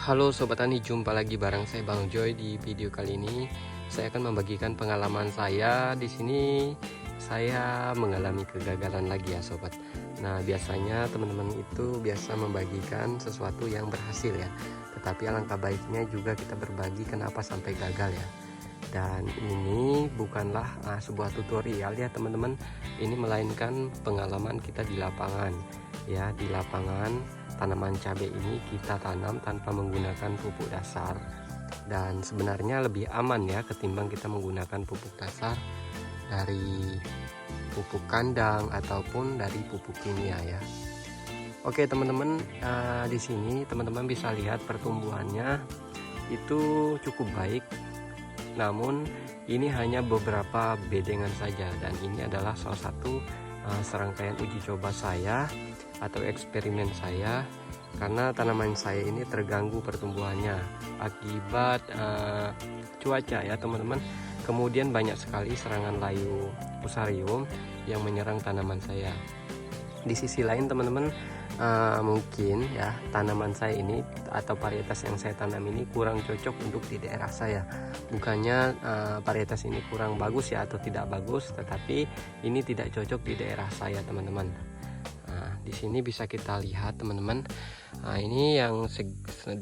Halo Sobat Tani, jumpa lagi bareng saya Bang Joy. Di video kali ini saya akan membagikan pengalaman saya. Di sini saya mengalami kegagalan lagi ya sobat. Nah, biasanya teman-teman itu biasa membagikan sesuatu yang berhasil ya. Tetapi alangkah baiknya juga kita berbagi kenapa sampai gagal ya. Dan ini bukanlah sebuah tutorial ya teman-teman. Ini melainkan pengalaman kita di lapangan ya. Di lapangan tanaman cabai ini kita tanam tanpa menggunakan pupuk dasar, dan sebenarnya lebih aman ya ketimbang kita menggunakan pupuk dasar dari pupuk kandang ataupun dari pupuk kimia ya. Oke teman-teman, di sini teman-teman bisa lihat pertumbuhannya itu cukup baik, namun ini hanya beberapa bedengan saja, dan ini adalah salah satu serangkaian uji coba saya atau eksperimen saya, karena tanaman saya ini terganggu pertumbuhannya akibat cuaca ya teman-teman. Kemudian banyak sekali serangan layu fusarium yang menyerang tanaman saya. Di sisi lain teman-teman, mungkin ya tanaman saya ini atau varietas yang saya tanam ini kurang cocok untuk di daerah saya. Bukannya varietas ini kurang bagus ya atau tidak bagus, tetapi ini tidak cocok di daerah saya teman-teman. Di sini bisa kita lihat teman-teman. Nah, ini yang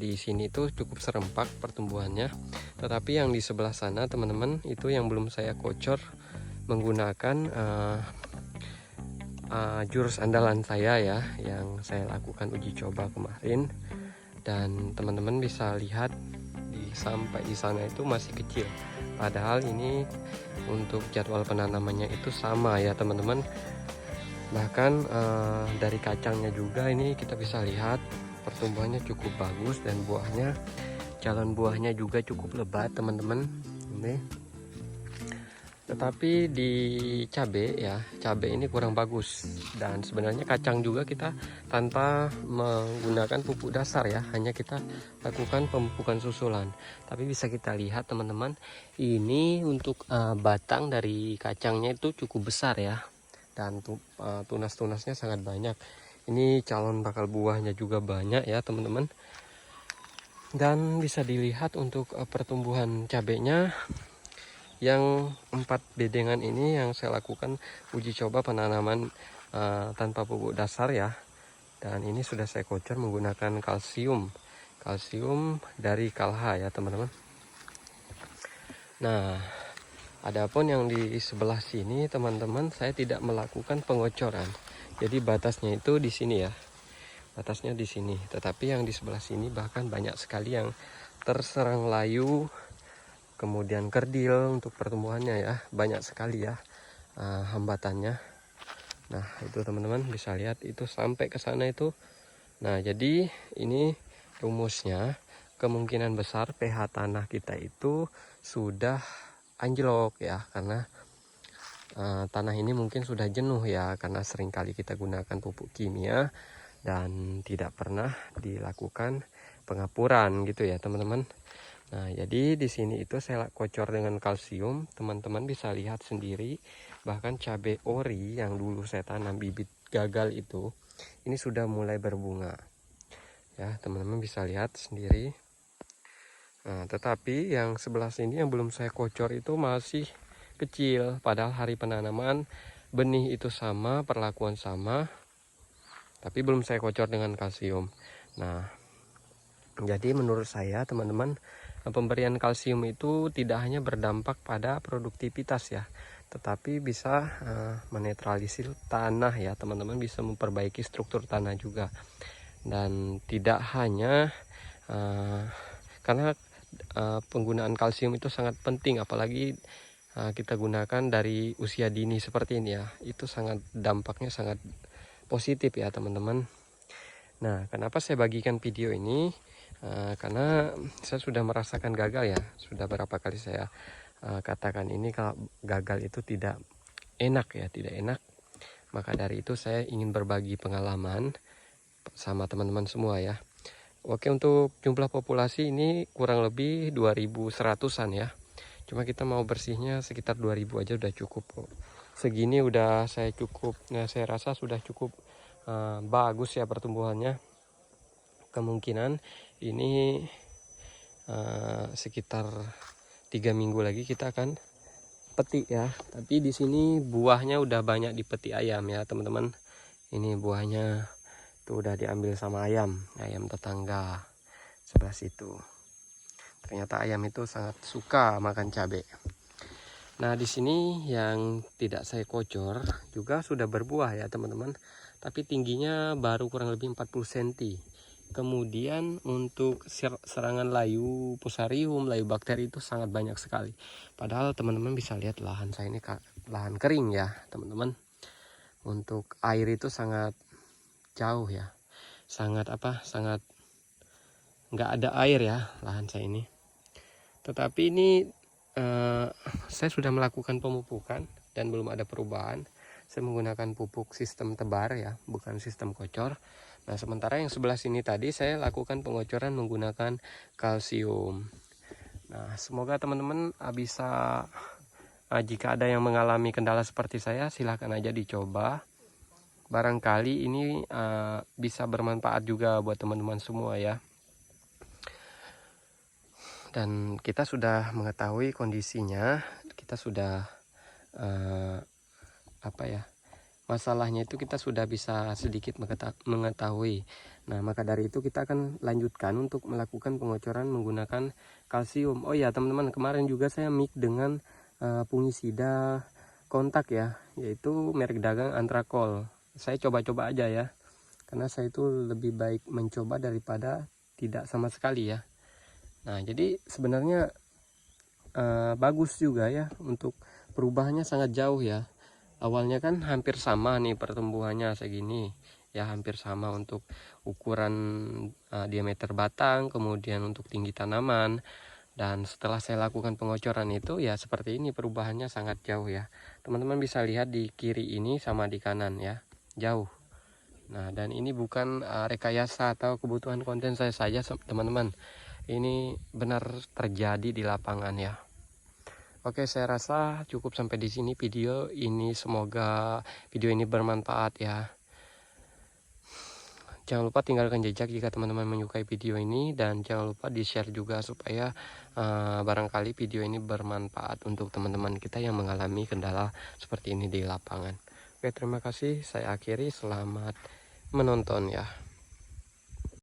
di sini tuh cukup serempak pertumbuhannya, tetapi yang di sebelah sana teman-teman itu yang belum saya kocor menggunakan jurus andalan saya ya, yang saya lakukan uji coba kemarin. Dan teman-teman bisa lihat sampai di sana itu masih kecil, padahal ini untuk jadwal penanamannya itu sama ya teman-teman. Bahkan dari kacangnya juga ini kita bisa lihat pertumbuhannya cukup bagus, dan buahnya, calon buahnya juga cukup lebat teman-teman ini. Tetapi di cabai ya, cabai ini kurang bagus, dan sebenarnya kacang juga kita tanpa menggunakan pupuk dasar ya, hanya kita lakukan pemupukan susulan. Tapi bisa kita lihat teman-teman, ini untuk batang dari kacangnya itu cukup besar ya, dan tunas-tunasnya sangat banyak. Ini calon bakal buahnya juga banyak ya teman-teman. Dan bisa dilihat untuk pertumbuhan cabenya yang 4 bedengan ini yang saya lakukan uji coba penanaman tanpa pupuk dasar ya. Dan ini sudah saya kocor menggunakan kalsium dari Kalha ya teman-teman. Nah, adapun yang di sebelah sini teman-teman, saya tidak melakukan pengocoran. Jadi batasnya itu di sini ya. Batasnya di sini. Tetapi yang di sebelah sini bahkan banyak sekali yang terserang layu, kemudian kerdil untuk pertumbuhannya ya. Banyak sekali ya hambatannya. Nah, itu teman-teman bisa lihat itu sampai ke sana itu. Nah, jadi ini rumusnya, kemungkinan besar pH tanah kita itu sudah anjlok ya, karena tanah ini mungkin sudah jenuh ya, karena seringkali kita gunakan pupuk kimia dan tidak pernah dilakukan pengapuran gitu ya teman-teman. Nah, jadi di sini itu saya kocor dengan kalsium, teman-teman bisa lihat sendiri. Bahkan cabai ori yang dulu saya tanam bibit gagal itu, ini sudah mulai berbunga ya, teman-teman bisa lihat sendiri. Nah, tetapi yang sebelah sini yang belum saya kocor itu masih kecil, padahal hari penanaman benih itu sama, perlakuan sama, tapi belum saya kocor dengan kalsium. Nah, jadi menurut saya teman-teman, pemberian kalsium itu tidak hanya berdampak pada produktivitas ya, tetapi bisa menetralisir tanah ya teman-teman, bisa memperbaiki struktur tanah juga. Dan tidak hanya karena penggunaan kalsium itu sangat penting, apalagi kita gunakan dari usia dini seperti ini ya, itu sangat dampaknya sangat positif ya teman-teman. Nah, kenapa saya bagikan video ini? Karena saya sudah merasakan gagal ya, sudah berapa kali saya katakan ini, kalau gagal itu tidak enak ya, tidak enak. Maka dari itu saya ingin berbagi pengalaman sama teman-teman semua ya. Oke, untuk jumlah populasi ini kurang lebih 2100-an ya. Cuma kita mau bersihnya sekitar 2000 aja udah cukup kok. Segini udah saya cukup, nah saya rasa sudah cukup bagus ya pertumbuhannya. kemungkinan ini sekitar 3 minggu lagi kita akan petik ya. Tapi di sini buahnya udah banyak dipetik ayam ya teman-teman. Ini buahnya tuh udah diambil sama ayam tetangga sebelah situ. Ternyata ayam itu sangat suka makan cabai. Nah, di sini yang tidak saya kocor juga sudah berbuah ya teman-teman. Tapi tingginya baru kurang lebih 40 cm. Kemudian untuk serangan layu fusarium, layu bakteri itu sangat banyak sekali. Padahal teman-teman bisa lihat lahan saya ini lahan kering ya teman-teman. Untuk air itu sangat jauh ya. Sangat nggak ada air ya lahan saya ini. Tetapi ini saya sudah melakukan pemupukan dan belum ada perubahan. Saya menggunakan pupuk sistem tebar ya, bukan sistem kocor. Nah, sementara yang sebelah sini tadi saya lakukan pengocoran menggunakan kalsium. Nah, semoga teman-teman bisa, jika ada yang mengalami kendala seperti saya, silahkan aja dicoba. Barangkali ini bisa bermanfaat juga buat teman-teman semua ya. Dan kita sudah mengetahui kondisinya, kita sudah masalahnya itu kita sudah bisa sedikit mengetahui. Nah, maka dari itu kita akan lanjutkan untuk melakukan pengocoran menggunakan kalsium. Oh ya teman-teman, kemarin juga saya mix dengan fungisida kontak ya, yaitu merek dagang Antrakol. Saya coba-coba aja ya, karena saya itu lebih baik mencoba daripada tidak sama sekali ya. Nah, jadi sebenarnya bagus juga ya, untuk perubahannya sangat jauh ya. Awalnya kan hampir sama nih pertumbuhannya segini ya, hampir sama untuk ukuran diameter batang, kemudian untuk tinggi tanaman. Dan setelah saya lakukan pengocoran itu ya seperti ini, perubahannya sangat jauh ya. Teman-teman bisa lihat di kiri ini sama di kanan ya, jauh. Nah, dan ini bukan rekayasa atau kebutuhan konten saya saja teman-teman. Ini benar terjadi di lapangan ya. Oke, saya rasa cukup sampai di sini video ini. Semoga video ini bermanfaat ya. Jangan lupa tinggalkan jejak jika teman-teman menyukai video ini, dan jangan lupa di-share juga supaya barangkali video ini bermanfaat untuk teman-teman kita yang mengalami kendala seperti ini di lapangan. Oke, terima kasih. Saya akhiri. Selamat menonton ya.